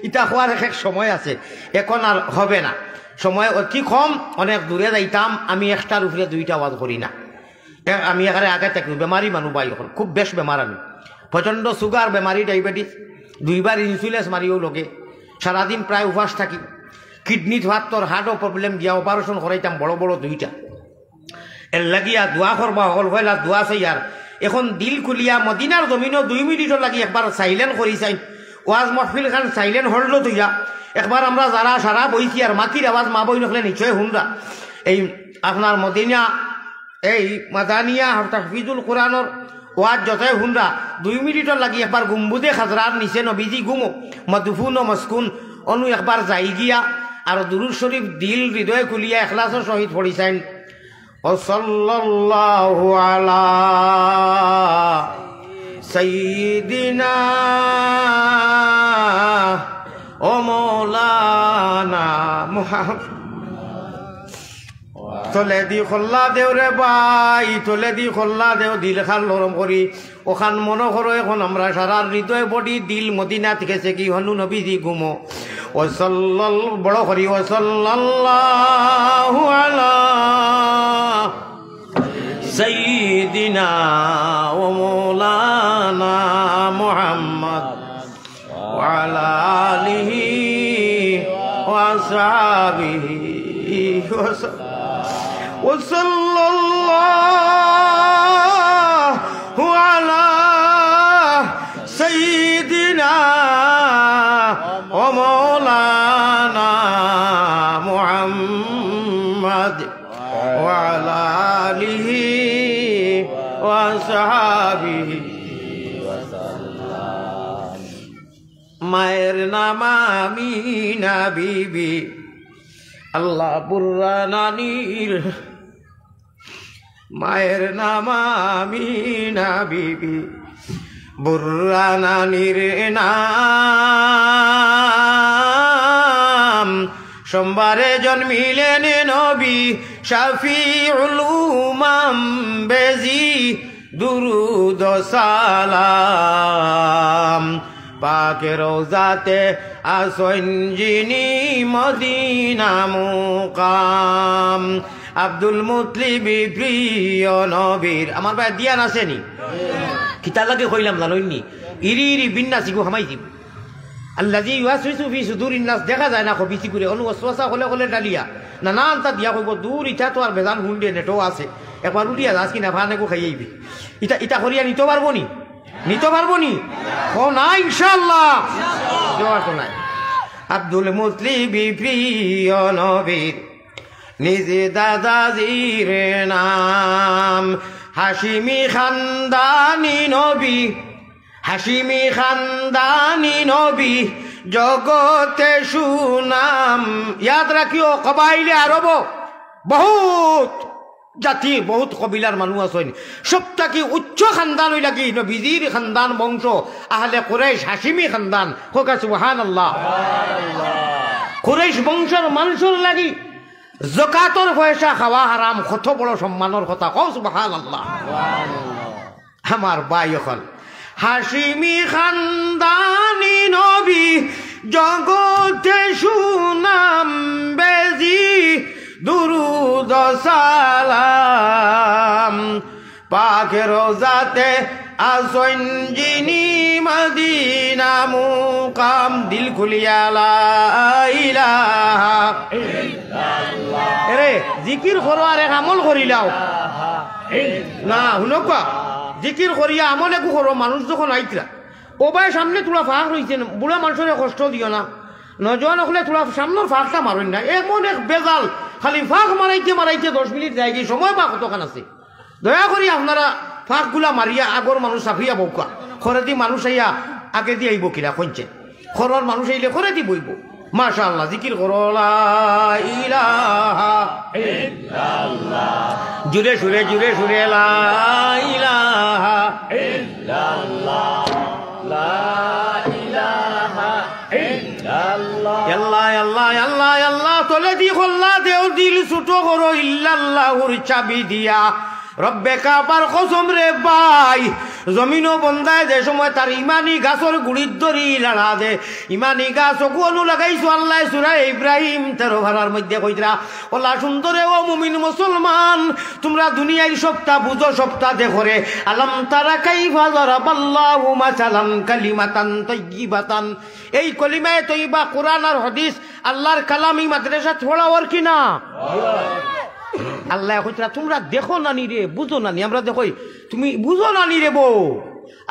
ইটা হওয়ার এক সময় আছে, এখন আর হবে না, সময় অতি কম, অনেক দূরে যাইতাম আমি, একটার উপরে দুইটা ওয়াজ করি না, আমি এখানে আগে থাকি বেমারি মানুষ বাই, এখন খুব বেশ বেমার, আমি প্রচণ্ড সুগার বেমারি, ডায়াবেটিস, 2বার ইনসুলেন্স মারিও লগে, সারাদিন প্রায় উপাস থাকি, কিডনি হাতর হার্টও প্রবলেম দিয়া অপারেশন করাইতাম বড় বড় 2টা, এর লাগিয়া দোয়া করবা হল হইলা দোয়া চাই। আর এখন দিল খুলিয়া মদিনার জমিনও 2 মিনিটও লাগি একবার সাইলেন্ট করি চাই, ওয়াজ মহফিল খান সাইলেন্ট হরলো তুইয়া একবার আমরা যারা সারা বইছি আর মাকির আওয়াজ মা বই নখলে নিশ্চয় শুনরা, এই আপনার মদিনা এই মাদানিয়া তাহফিজুল কোরআনের ওয়াজ যতই শুনরা 2 মিনিটর লাগি একবার গুম্বুদে খাজরার নিচে নবীজি গুমো মদফুন ও মস্কুন অনু একবার যাই গিয়া আর দুরূদ শরীফ দিল হৃদয় খুলিয়া ইখলাসের সহিত পড়িছেন। সাল্লাল্লাহু আলা সাইয়্যিদিনা ও মৌলানা মুহাম্মদ। তোলে দি খোল্লা দেও রে ভাই, তোলে দি খোল্লা দেও, দিল খান নরম করি ওখান মনে করো, এখন আমরা সারা হৃদয় বডি দিল মদিনা থেকে কি হনু নবীজি ঘুমো। ও সাল্লাল বড় করি, ও সাল্লাল্লাহু আলা সাইয়্যিদিনা ও মৌলানা মুহাম্মদ ওয়া আলা আলিহি ওয়া আসহাবিহি وصلى الله على سيدنا ومولانا محمد وعلى آله وصحبه وسلم। মায়ের নাম আমিনা বিবি, আল্লাহ বুর্রা নানির মায়ের নাম আমিনা বিবি, বুর্রা নানির নাম, সোমবারে জন্মিলেন নবী শাফিউল উমাম, বেজি দুরুদ সালাম, পাকে রোজাতে আসেন যিনি মদিনা মুকাম, আব্দুল মুতলিব প্রিয় নবীর। আমার ভাই দিয়ান আসেনি কিতা লাগে কইলাম জানোইনি, ইরি ইরি বিন্যাসি গো হামাই দিব, আল্লাযী ইউওয়াসওয়িসু ফি সুদুরিন নাস, দেখা যায় না কবিসি করে অনু ওয়াসওয়াসা হলে হলে ডালিয়া নানান তা দিয়া কইব দূর, ইটা তো আর বেজান হুন্ডে নেটো আছে, একবার উঠিয়া যাস কিনা ভানে গো খাইয়াইবি, ইটা ইটা করিয়া নিতে পারবো নি, নিতে পারবো নি? ও না ইনশাআল্লাহ, জোয়ার তো নাই। আব্দুল মুতলিব প্রিয় নবীর নিজে দাদাজির নাম, হাশিমি খানদানি নবী, হাশিমি খানদানি নবী, জগতে সুনাম। ইয়াদ রাখিও কবাইলে আরব বহুত জাতি, বহুত কবিলার মানুষ আছেন, সবটাকে উচ্চ খানদান হই লাগি নবীজির খানদান বংশ, আহলে কুরাইশ হাশিমি খানদান, হোকা সুবহানাল্লাহ। কুরাইশ বংশের মানুষের লাগি যাকাতর পয়সা খাওয়া হারাম, কত বড় সম্মানের কথা, কও সুবহানাল্লাহ। আমার ভাই এখন হাশিমি খানদানি নবী, জগতে সুনাম, বেজি দুরুদ সালাম, পাকে রোজাতে আসেন যিনি মদিনা মুকাম, দিল খুলিয়া লা ইলাহা ইল্লাল্লাহ। আরে জিকির করো আর এক আমল করিলাও না, শুনকা জিকির করিয়া আমল একু করো। মানুষ যখন আইতরা ও ভাই সামনে তোলা ফাঁক রয়েছেন, বুড়া মানুষের কষ্ট দিও না, নজওয়ান হলে তোলা সামনের ফাঁকটা মারেন না, এমন এক বেজাল খালি ফাঁক মারাইতে মারাইতে 10 মিনিট যায়, কি সময় বা কতখান আছে। দয়া করি আপনারা ফাঁকগুলা মারিয়া আগর মানুষ চাপিয়া বৌকা, খরে দি মানুষ আইয়া আগে দিয়ে আইব কিনা কইছে, খরর মানুষ আইলে খরে দি বইব। মাশাআল্লাহ, জিকির করো লা ইলাহা ইল্লাল্লাহ, জুরে সুরে জুরে সুরে লা ইলাহা ইল্লাল্লাহ, লা ইলাহা ইল্লাল্লাহ, আল্লাহ আল্লাহ আল্লাহ আল্লাহ। তোলে দি খোল্লা দেও, দিল ছোট করো ইল্লাল্লাহুর চাবি দিয়া, রব্বে কাবার কসম রে ভাই, জমিনও বন্দায় যে সময় তার ইমানি গাছর গুড়ির দরি লাড়া দে ইমানি গাছ অকুয়ানো লাগাইছো আল্লাহ সূরা ইব্রাহিম 13 ভাড়ার মধ্যে কইরা ওলা সুন্দরে ও মুমিন মুসলমান তোমরা দুনিয়ার সবটা বুঝো সবটা দেখো রে আলাম তারা কাইফা যারাবাল্লাহু মাসালান কালিমাতান তাইয়িবাতান এই কলিমায়ে তৈবা কোরআন আর হাদিস আল্লাহর কালামি মাদ্রাসা পড়াওয়ার কি না আল্লাহ কইরা তোমরা দেখো নানি রে বুঝো নানি আমরা দেখো তুমি বুঝো নানি রে বউ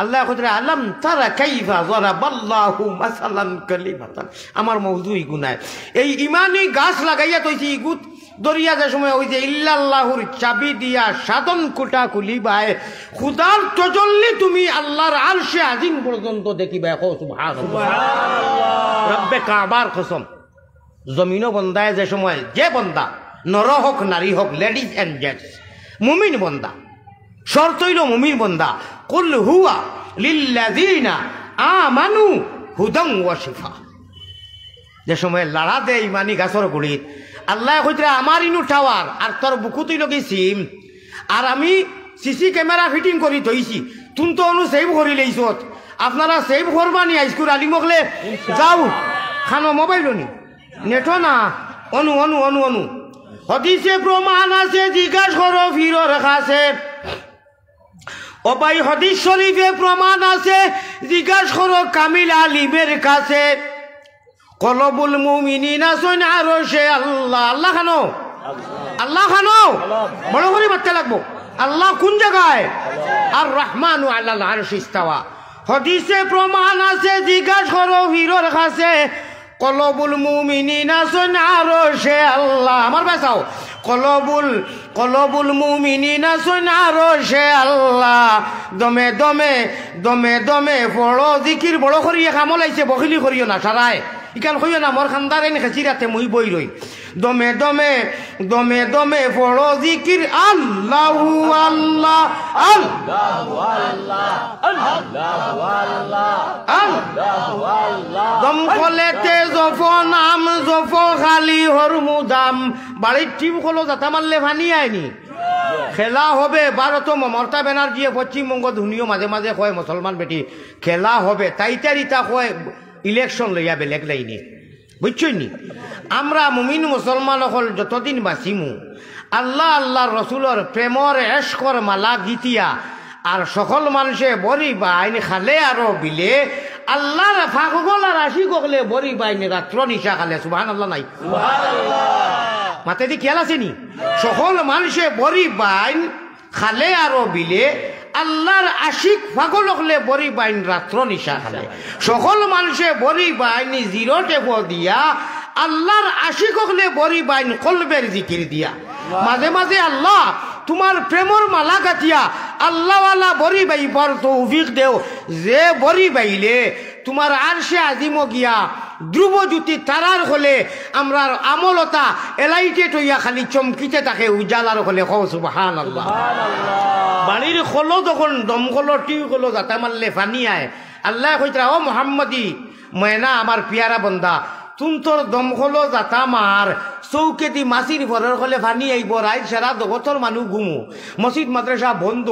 আল্লাহ কইরা আলাম তারা কাইফা যারাবাল্লাহু মাসালান কালিমাতান আমার মওজুই গুনায় এই ইমানি গাছ লাগাইয়া তৈছি ইগুত দরিয়া যে সময় ওই যে ইল্লাল্লাহুর চাবি দিয়া সাধন কোটা খুলিবায় খুদার তজল্লি তুমি আল্লাহর আরশে আজিম পর্যন্ত দেখিবা সুবহানাল্লাহ রব্বে কাবার কসম জমিনও বন্দায় যে সময় যে বন্দা নর হোক নারী হোক লেডিজ এন্ড জেন্টস মুমিন বন্দা শর্তইল মুমিন বন্দা কুল হুয়া লিল্লাযিনা আমানু হুদাম ওয়া শিফা যে সময় লাড়া দেয় ইমানি গাছর গুড়িত আল্লাহ কইতে আমার ইনু টাওয়ার আর তোর বুকুতই লগেছিম আর আমি সিসি ক্যামেরা ফিটিং করি থইছি তুন তো অনু সেভ করি লইছত আপনারা সেভ করবানি আইসকুর আলিমকলে যাও খানো মোবাইল নি নেটো না অনু অনু অনু অনু হদিসে প্রমাণ আছে জিজ্ঞাসা করো ফিরর কাছে ও ভাই হাদিস শরীফে প্রমাণ আছে জিজ্ঞাসা করো কামিল আলিমের কাছে কলবুল মুমিনিনা সুন আরশে আল্লাহ আল্লাহ খানো আল্লাহ খানো বড় করে বাড়তে লাগবো আল্লাহ কোন জায়গায় আর রহমানু আলাল আরশি ইস্তাওয়া হাদিসে প্রমাণ আছে জিজ্ঞাসা করো ফিরর কাছে কলবুল মুমিনিনা সুন আরশে আল্লাহ আমার বাসাও কলবুল মুমিনিনা সুন আরশে আল্লাহ দমে দমে দমে দমে পড়ো জিকির বড় করিয়া কামলাইছে বখিলি করিও না সারায় ইকান কইও না মোর খান্দার এনে খেচিরাতে মুই বই রই দমে দমে দমে দমে পড়ো জিকির আল্লাহু আল্লাহ আল্লাহু আল্লাহ আল্লাহু আল্লাহ আল্লাহু আল্লাহ দম খলেতে জফ নাম জফ খালি হরমুদাম বাড়ির টিম খলো যাতা মারলে ভানি আইনি খেলা হবে ভারত মমতা ব্যানার্জি পশ্চিমবঙ্গ ধুনিও মাঝে মাঝে কয় মুসলমান বেটি খেলা হবে তাইতারিতা কয় ইলেকশন লইয়া বেলেগ লাইনে বুঝছই নি আমরা মুমিন মুসলমান হল যতদিন বাঁচিমু আল্লাহ আল্লাহর রসুলর প্রেমর এশকর মালা গীতিয়া আর সকল মানুষে বরি বাইন খালে আরো বিলে আল্লাহর ফাঁকগল আর আশি গলে বরি বাইন রাত্র নিশা খালে সুবহানাল্লাহ নাই মাতে দি খেয়াল আছে নি সকল মানুষে বরি বাইন খালে আরো বিলে আল্লাহর আশিক পাগল হলে বরি বাইন রাত্র নিশা খালে সকল মানুষে বরি বাইন জিরো টেপ দিয়া আল্লাহর আশিক হলে বরি বাইন কলবের জিকির দিয়া মাঝে মাঝে আল্লাহ তোমার প্রেমর মালা গাতিয়া আল্লাহওয়ালা বরি বাইবার তৌফিক দেও যে বরি বাইলে তোমার আরশে আজিম গিয়া ধ্রুবজ্যোতি তারার হলে আমরা আমলতা এলাইটে টইয়া খালি চমকিতে তাকে উজালার হলে কও সুবহানাল্লাহ বাড়ির খোলো যখন দমকলো টিউ কলো যাতা মারলে ফানি আয় আল্লাহ কইতরা ও মোহাম্মদী ময়না আমার পিয়ারা বন্দা তুম তোর দমকলো যাতা মার চৌকে দি মাসির ঘরের হলে ফানি আইব রাইত সারা জগতর মানুষ ঘুমো মসজিদ মাদ্রাসা বন্ধ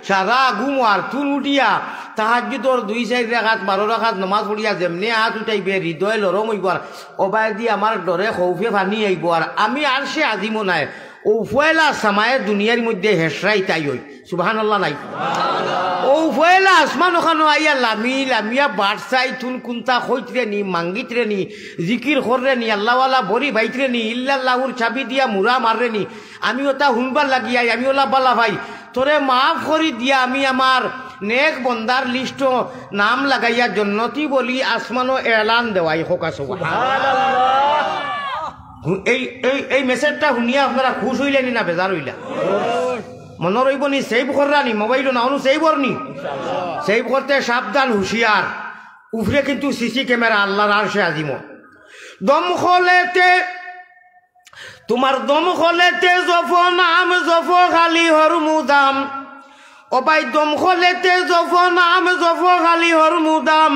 সারা ঘুমো আর তুন উঠিয়া তাহাজ্জুদর 2-4 রাকাত 12 রাকাত নামাজ পড়িয়া যেমনি হাত উঠাইবে হৃদয় লরম হইব আর অবাই দি আমার ডরে খৌফে ফানি আইব আর আমি আর সে আজিমো নাই ও ফয়লা সামায়ে দুনিয়ার মধ্যে হেসরাই তাই হই সুবহানাল্লাহ নাই ও ফয়লা আসমান ওখানে আইয়া লামিয়া বাড়সাই তুন কুন্তা হইতরে নি মাঙ্গিতরে নি জিকির কররে নি আল্লাহওয়ালা বরি বাইতরে নি ইল্লাল্লাহুর চাবি দিয়া মুরা মাররে নি আমি ওটা হুনবার লাগিয়াই আমি ওলা বালা ভাই তোরে মাফ করি দিয়া আমি আমার নেক বন্দার লিস্ট নাম লাগাইয়া জন্নতি বলি আসমানো এলান দেওয়াই হোক সুবহানাল্লাহ এই মেসেজটা শুনিয়া আপনারা খুশ হইলেন না বেজার হইলা মনে রইব নি সেভ কররানি মোবাইল না অনু সেভ করনি সেভ করতে সাবধান হুঁশিয়ার উফরে কিন্তু সিসি ক্যামেরা আল্লাহর আরশে আজিম দমখলেতে তোমার দমখলেতে জফ নাম জফ খালি হরমুদাম ও ভাই দমখলেতে জফ নাম জফ খালি হরমুদাম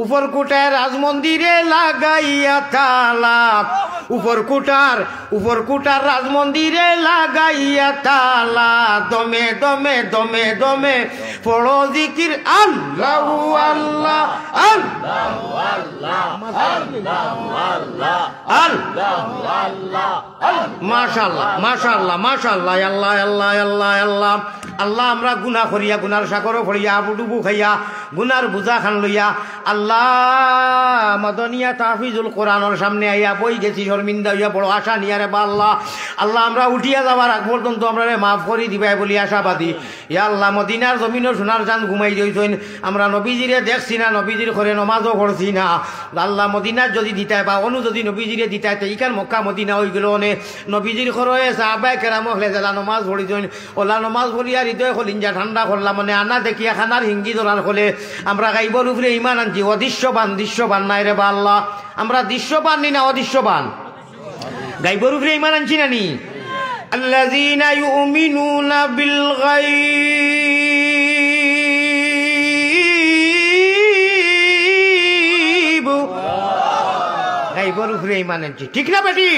উপর কোটায় রাজমন্দিরে লাগাইয়া তালা উপর কুটার রাজমন্দিরে লাগাইয়া তালা দমে দমে দমে দমে পড়ো জিকির আল্লাহু আল্লাহ আল্লাহু আল্লাহ আল্লাহু আল্লাহ আল্লাহু আল্লাহ মাশাআল্লাহ মাশাআল্লাহ মাশাআল্লাহ আল্লাহ আল্লাহ আল্লাহ আল্লাহ আল্লাহ আমরা গুনাহ করিয়া গুনার সাগরও পড়িয়া বুডুবু খাইয়া গুনার বোঝা খান লইয়া আল্লাহ মাদনিয়া তাহফিজুল কোরআনের সামনে আইয়া বই গেছি শর্মিন্দা হইয়া বড় আশা নিয়া রে বা আল্লাহ আল্লাহ আমরা উঠিয়া যাবার আগ পর্যন্ত আমরা মাফ করি দিবাই বলি আশাবাদী ইয়া আল্লাহ মদিনার জমিনের সোনার চাঁদ ঘুমাই দিয়েছেন আমরা নবীজিরে দেখছি না নবীজির ঘরে নমাজও পড়ছি না আল্লাহ মদিনার যদি দিতাই বা অনু যদি নবীজিরে দিতাই তো ইকান মক্কা মদিনা হয়ে গেল অনে নবীজির ঘরে সাহাবায়ে কেরাম হলে যারা নমাজ পড়িছেন ওলা নমাজ পড়িয়া হৃদয় খলিঞ্জা ঠান্ডা করলাম মানে আনা দেখিয়া খানার হিঙ্গি ধরার ফলে আমরা গাইবর উপরে ইমান আনছি দৃশ্যবান নাই রে বা আল্লাহ আমরা দৃশ্যবান নি না অদৃশ্যবান গাইবর উপরে ইমান আনছি না নি আল্লাযীনা ইউমিনুনা বিল গায়ব গাইবর উপরে ইমান আনছি ঠিক না বেটি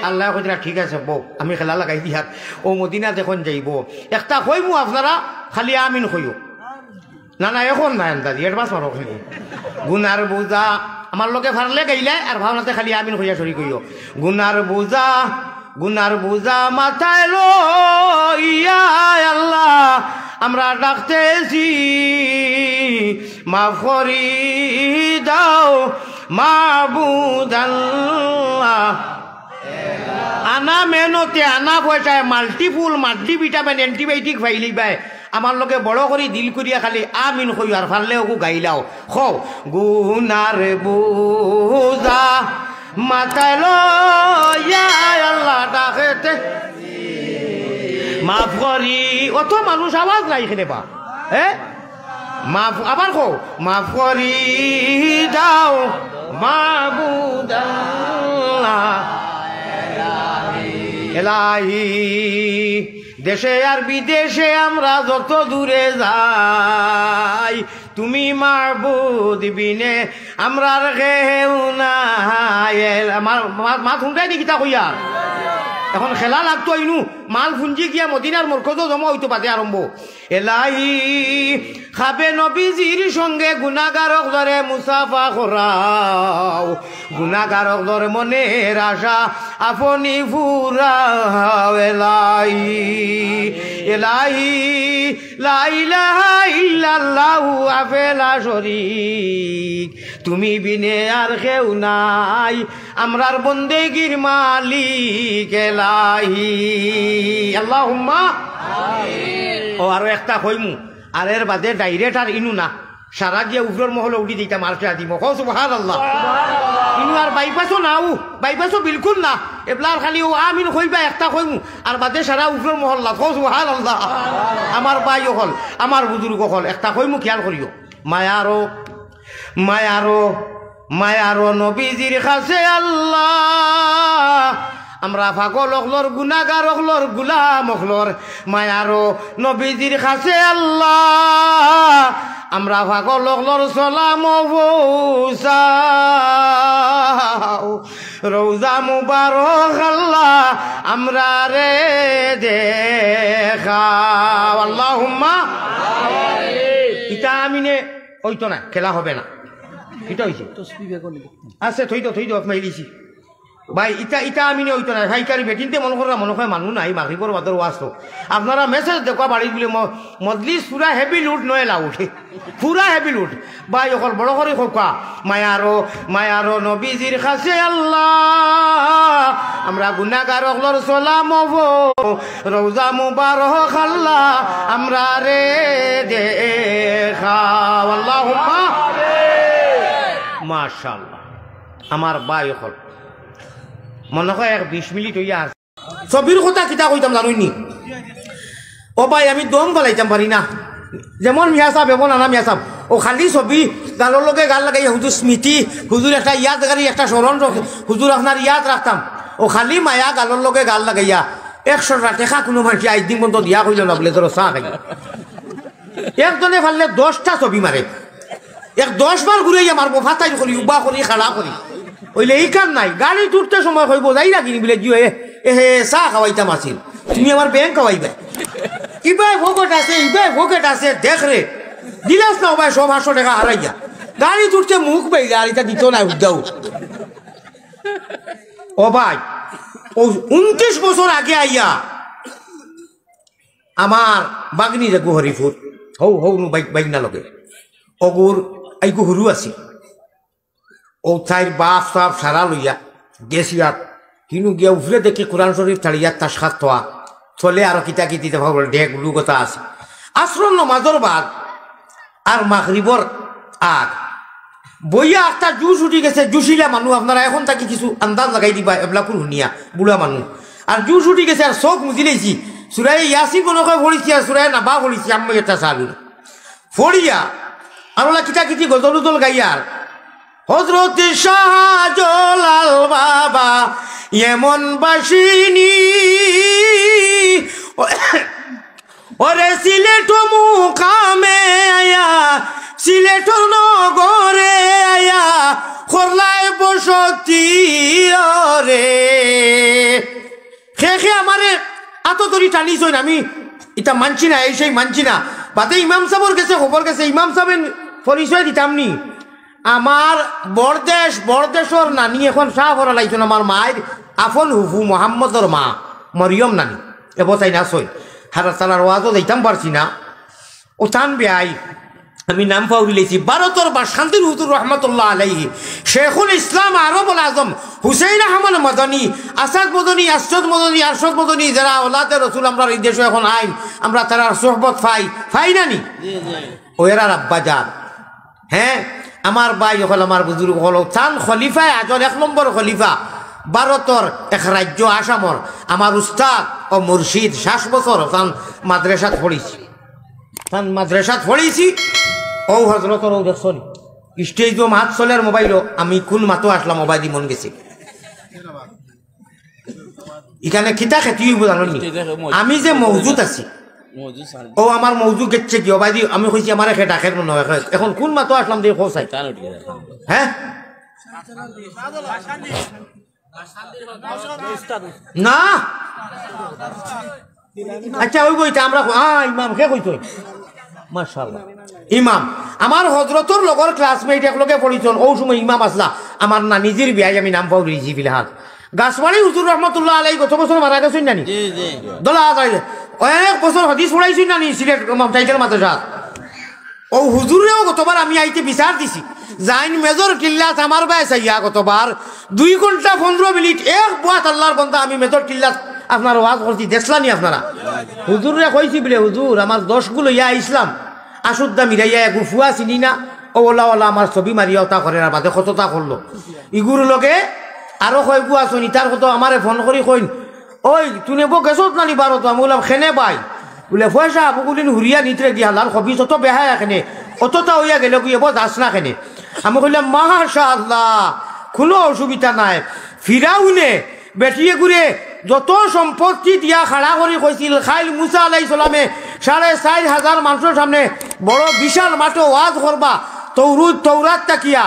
আল্লাহ কইরা ঠিক আছে বউ আমি খেলা লাগাই দিয়ার ও মদিনা যখন যাইব একটা কইমু আপনারা খালি আমিন কইও না না এখন না আন্দাজি এডভান্স মারো কইব গুনার বোঝা আমার লোকে ফারলে গাইলে আর ভাবনাতে খালি আমিন কইয়া সরি কইও গুনার বোঝা মাথায় লইয়া আল্লাহ আমরা ডাকতেছি মাফ করি দাও মাবুদ আল্লাহ আনা মেহনতে আনা পয়সায় মাল্টিভিটামিন এন্টিবায়োটিক ফাইলি বাই আমার লোকে বড় করে দিল করিয়া খালি আমিন কই আর ফাললে ওকু গাইলাও খো গুনার বোঝা মাথায় লইয়া আল্লাহ ডাকেতে মাফ করি অত মানুষ আওয়াজ নাই এখানে বা হ্যাঁ মাফ আবার কো মাফ করি দাও মাবুদ আল্লাহ এলাহি দেশে আর বিদেশে আমরা যত দূরে যাই তুমি মাবুদ বিনে আমরার কেউ নাই আমার মা শুনটাই দেখি তা কইয়া এখন খেলা লাগতো ইনু মাল ফুঞ্জি গিয়া মদিনার মরকজও জমা হইতো বাদে আরম্ভ এলাহি খাবে নবীজির সঙ্গে গুনাহগারক ধরে মুসাফা করাও গুনাহগারক ধরে মনের আশা আপনি ফুরাও এলাহি এলাহি লা ইলাহা ইল্লাল্লাহু আফেলা শরীক তুমি বিনে আর কেউ নাই আমরার বন্দেগীর মালিক এলাহি আল্লাহুম্মা আমিন ও আরো একটা কইমু আর এর বাদে ডাইরেক্ট আর ইনু না সারা গিয়া উফরর মহলে উঠি দিতাম আর কে দিব কও সুবহানাল্লাহ ইনু আর বাইপাসও নাও বাইপাসও বিলকুল না এবলার খালি ও আমিন কইবা একটা কইমু আর বাদে সারা উফরর মহল্লা কও সুবহানাল্লাহ আমার ভাই হল আমার বুজুর্গ হল একটা কইমু খেয়াল করিও মায়ারো নবীজির কাছে আল্লাহ আমরা পাগল অখলর গুনাহগার অখলর গুলাম অখলর মায়ারো নবীজির কাছে আল্লাহ আমরা পাগল অখলর সালাম পৌঁছাও রওজা মুবারক আল্লাহ আমরা রে দেখাও আল্লাহুম্মা আমিন ইতা আমিনে হইতো না খেলা হবে না এটা হইছে আছে থই তো মাইলিছি ভাই ইটা আমি হইতো না ভাইকারি বেটিনতে মনে করা মনে হয় মানুষ নাই মাগরিবর বাদর ওয়াজ তো আপনারা মেসেজ দেখা বাড়ি বলে মজলিস পুরা হেভি লুট নয় উঠে পুরা হেভি লুট ভাই অকল বড় করে খোকা মায়ারো নবীজির কাছে আল্লাহ আমরা গুনাহগার অকলর সালাম রওজা মুবারক আল্লাহ আমরা রে দেখাও আল্লাহুম্মা মাশাআল্লাহ আমার ভাই অকল মনে হয় 20 মিনিট হইয়া আছে ছবির কথা কিতা কইতাম জানুইনি ও ভাই আমি দম গলাইতাম পারি না যেমন মিয়া সাহেব এমন আনা মিয়া সাহেব ও খালি ছবি গালের লগে গাল লাগাই হুজুর স্মৃতি হুজুর একটা ইয়াদ গাড়ি একটা স্মরণ হুজুর আপনার ইয়াদ রাখতাম ও খালি মায়া গালের লগে গাল লাগাইয়া 100 টাকা কোনো মানুষ আজ দিন পর্যন্ত দিয়া কইল না বলে ধরো চা খাই একজনে ফাললে 10টা ছবি মারে 10 বার ঘুরাইয়া মারবো ফাতাই করি উবা করি খাড়া করি ওইলে এই কাম নাই গাড়ি তুলতে সময় কইব যাই না কিনি বলে জিও এ হে চা খাওয়াইতাম আসিল তুমি আমার ব্যাংক খাওয়াইবে ইবাই ভোকেট আছে দেখ রে দিলাস না ভাই 500 টাকা হারাইয়া গাড়ি তুলতে মুখ বেই গাড়িটা দিত না উদ্দাও ও ভাই ও 29 বছর আগে আইয়া আমার বাগনি যে হরিপুর হৌ বাইক না লগে অগুর এই গুহরু আছি ও তাইর বাপ সাপ সারা লইয়া গেছিয়াত কিনু গিয়া উফরে দেখি কোরআন শরীফ ছাড়িয়া তার সাত তোয়া চলে আরো কিতা কিতিতে ভাবল ডেক লুগতা আছে আশ্রম নমাজর বাদ আর মাগরিবর আগ বইয়া একটা জুস উঠি গেছে জুসিলা মানুষ আপনারা এখন তাকে কিছু আন্দাজ লাগাই দিবা এবলাকুর শুনিয়া বুড়া মানুষ আর জুস উঠি গেছে আর চোখ মুজিলেছি সুরাই ইয়াসিন কোনকে পড়িছি আর সুরাই নাবা পড়িছি আমি এটা চালু ফড়িয়া আর ওলা কিতা কিতি গজল উজল গাইয়ার হযরত শাহজালাল বাবা এমন বাসিনী ওরে সিলেট মুকামে আয়া সিলেট নগরে আয়া খরলায় বসতি রে খে আমারে আত ধরি টানিস আমি এটা মানছি না এই সেই মানছি না বাদে ইমাম সাহেবের কাছে খবর গেছে ইমাম সাহেবের পরিচয় দিতাম নি আমার বরদেশর নানি এখন শাহ ভরা লাগছেন আমার মায়ের আফন হুফু মোহাম্মদর মা মরিয়ম নানি এবছাই না সই হারা চালার ওয়াজও যাইতাম পারছি না ও টান বেআই আমি নাম পাউরি লেছি ভারতের বা শান্তির হুজুর রহমতুল্লাহ আলাইহি শেখুল ইসলাম আরবুল আজম হুসেইন আহমদ মদনী আসাদ মদনী আরশদ মদনী যারা ওলাদে রসুল আমরা এই দেশে এখন আইন আমরা তারা সোহবত ফাই নানি ও এরা আব্বা যান হ্যাঁ আমার ভাই হল আমার বুজুর্গ হল চান খলিফায় আজর 1 নম্বর খলিফা ভারতর এক রাজ্য আসামর আমার উস্তাদ ও মুর্শিদ 60 বছর চান মাদ্রাসাত পড়েছি ও হজরতর ও দেখছনি স্টেজ মাত চলের মোবাইল আমি কোন মাতো আসলাম মোবাইল মন গেছি এখানে খিতা খেতে জানি আমি যে মৌজুদ আছি ও আমার মৌজুদ গেছে কি অবাই আমি কইছি আমার একে ডাকের মনে হয় এখন কোন মাতো আসলাম দিয়ে খোঁচাই হ্যাঁ না আচ্ছা ওই বইটা আমরা ইমাম কে কইতো মাশাআল্লাহ ইমাম আমার হযরতর লগর ক্লাসমেট একলগে পড়িছন ও সময় ইমাম আসলা আমার না নিজের বিয়াই আমি নাম পাউরিছি ফিলহাল গাছবাড়ি হুজুর রহমতুল্লাহ আলাইহি গত বছর মারা গেছেন নানি জি জি দলা আদাইলে অনেক বছর হাদিস পড়াইছেন নানি সিলেট টাইটেল মাদ্রাসা ও হুজুরেও গতবার আমি আইতে বিচার দিছি জাইন মেজর কিল্লাত আমার বয়স আইয়া গতবার 2 ঘন্টা 15 মিনিট এক বাত আল্লাহর বান্দা আমি মেজর কিল্লাত আপনার ওয়াজ করছি দেখলানি আপনারা হুজুরে কইছি বলে হুজুর আমার 10 গুলো ইয়া ইসলাম আসুদ্দা মিরাইয়া গুফুয়া চিনি না ও ওলা আমার ছবি মারিয়া তা করে আর বাদে কতটা করলো ইগুর লগে আরো কয় গুয়া শুনি তার কত আমারে ফোন করি কইন ওই তুই নেবো গেছত নানি বারো তো আমি বললাম খেনে পাই বলে পয়সা বুকুলিন হুরিয়া নিতরে দিয়া লাল খবি যত বেহা এখানে অতটা হইয়া গেলে কি এবার যাস না খেনে আমি কইলাম মাশাআল্লাহ কোনো অসুবিধা নাই ফিরাউনে বেটিয়ে ঘুরে যত সম্পত্তি দিয়া খাড়া করে কইছিল খাইল মুসা আলাইহিস সালামে 4,500 মানুষের সামনে বড় বিশাল মাঠে ওয়াজ করবা তৌরাত তাকিয়া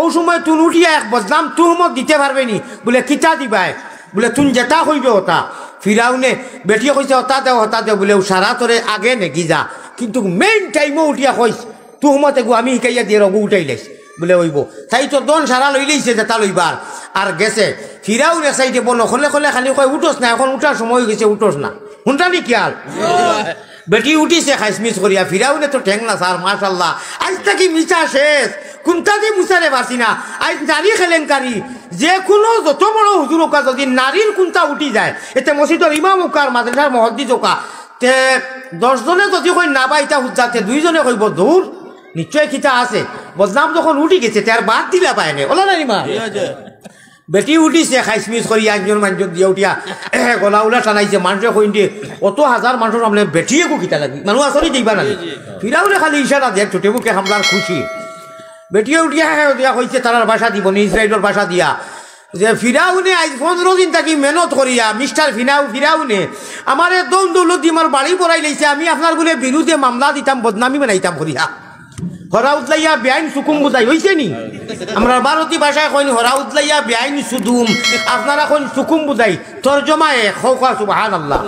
ও সময় তুন উঠিয়া এক বদনাম তুহমত দিতে পারবে নি বলে কিতা দিবাই বলে তুন যেটা হইবে ওটা ফিরাউনে বেটিয়ে কইছে হতা দে বলে সারা তোরে আগে নেকি যা কিন্তু মেইন টাইমও উঠিয়া কইস তুহমত এগু আমি শিকাইয়া দিয়ে রগু উঠাই লাইস বলে হইব তাই তো দন সারা লই লইছে যেটা লইবার আর গেছে ফিরাউনে সাইডে বলো খলে খালি কয় উঠোস না এখন উঠার সময় হয়ে গেছে উঠোস না শুনটানি কি আর বেটি উঠিছে খাইসমিস করিয়া ফিরাউনে তো ঠেং না স্যার মাশাল্লাহ আজ থাকি মিশা শেষ কোনটা দিয়ে মুসারে পারছি না আজ নারী খেলেঙ্কারি যে কোনো যত বড় হুজুর ওকা যদি নারীর কোনটা উঠি যায় এতে মসজিদর ইমাম ওকার মাদ্রাসার মহদ্দিস ওকা তে 10 জনে যদি কই না বাইতা হুজাতে 2 জনে কইব দূর নিশ্চয় কিতা আছে বদনাম যখন উঠি গেছে তার বাদ দিলা পায় না ওলা নারী মা বেটি উঠিছে খাইসমিস করি আঞ্জন মাঞ্জন দিয়ে উঠিয়া গলা উলা টানাইছে মানুষে কইন দিয়ে অত হাজার মানুষের সামনে বেটিয়ে গো কিতা লাগি মানুষ আসলে দিবা না ফিরাউনে খালি ইশারা দেখ ছোটে মুখে হামলার খুশি বেটিয়ে উঠিয়া দিয়া কইছে তার ভাষা দিব নি ইসরায়েলের ভাষা দিয়া যে ফিরাউনে আজ 15 দিন থাকি মেহনত করিয়া মিস্টার ফিরাউনে আমার দৌলত দি আমার বাড়ি পড়াই লাইছে আমি আপনার বলে বিরুদ্ধে মামলা দিতাম বদনামি বানাইতাম করিয়া হরা উতলাইয়া বেআইন সুকুম বুঝাই হইছে নি আমরা ভারতী ভাষায় কইন হরা উতলাইয়া বেআইন সুদুম আপনারা কইন সুকুম বুঝাই তরজমা এক হওয়া সুবহানাল্লাহ